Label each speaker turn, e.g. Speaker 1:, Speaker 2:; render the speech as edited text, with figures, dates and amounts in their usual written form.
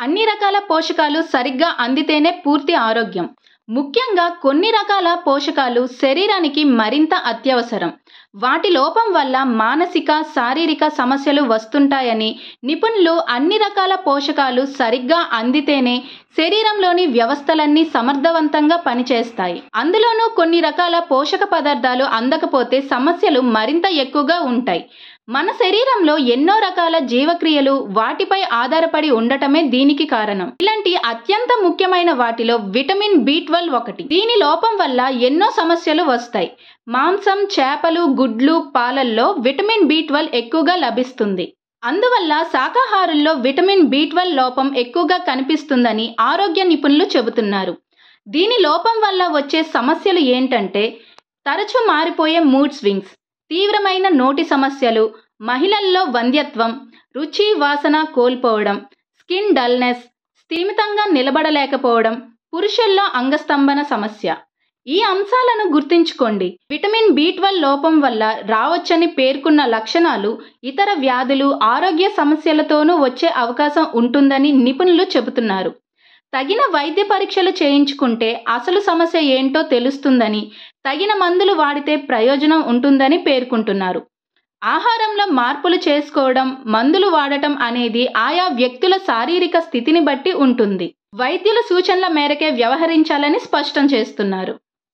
Speaker 1: అన్ని రకాల పోషకాలు సరిగ్గా అందితేనే పూర్తి ఆరోగ్యం. ముఖ్యంగా కొన్ని రకాల పోషకాలు శరీరానికి మరింత అత్యవసరం. వాటి లోపం వల్ల మానసిక, శారీరక సమస్యలు వస్తుంటాయని నిపుణులు అన్ని రకాల పోషకాలు సరిగ్గా అందితేనే శరీరంలోని వ్యవస్థలన్నీ సమర్థవంతంగా పనిచేస్తాయి. అందులోనూ కొన్ని రకాల పోషక పదార్థాలు అందకపోతే సమస్యలు మరింత ఎక్కువగా ఉంటాయి. మన శరీరంలో ఎన్నో రకాల జీవక్రియలు వాటిపై ఆధారపడి ఉండటమే దీనికి కారణం. ఇలాంటి అత్యంత ముఖ్యమైన వాటిలో విటమిన్ B12 ఒకటి. దీని లోపం వల్ల ఎన్నో సమస్యలు వస్తాయి. మాంసం, చేపలు, గుడ్లు, పాలల్లో విటమిన్ B12 ఎక్కువగా లభిస్తుంది. అందువల్ల శాకాహారుల్లో విటమిన్ B12 లోపం ఎక్కువగా కనిపిస్తుందని ఆరోగ్య నిపుణులు చెబుతున్నారు. దీని లోపం వల్ల వచ్చే సమస్యలు ఏంటంటే తరచూ మారిపోయే మూడ్ స్వింగ్స్, తీవ్రమైన నోటి సమస్యలు, మహిళల్లో వంధ్యత్వం, రుచి వాసన కోల్పోవడం, స్కిన్ డల్నెస్, స్థిమితంగా నిలబడలేకపోవడం, పురుషుల్లో అంగస్తంభన సమస్య. ఈ అంశాలను గుర్తుంచుకోండి. విటమిన్ B12 లోపం వల్ల రావచ్చని పేర్కొన్న లక్షణాలు ఇతర వ్యాధులు, ఆరోగ్య సమస్యలతోనూ వచ్చే అవకాశం ఉంటుందని నిపుణులు చెబుతున్నారు. తగిన వైద్య పరీక్షలు చేయించుకుంటే అసలు సమస్య ఏంటో తెలుస్తుందని, తగిన మందులు వాడితే ప్రయోజనం ఉంటుందని పేర్కొంటున్నారు. ఆహారంలో మార్పులు చేసుకోవడం, మందులు వాడటం అనేది ఆయా వ్యక్తుల శారీరక స్థితిని బట్టి ఉంటుంది. వైద్యుల సూచనల మేరకే వ్యవహరించాలని స్పష్టం చేస్తున్నారు.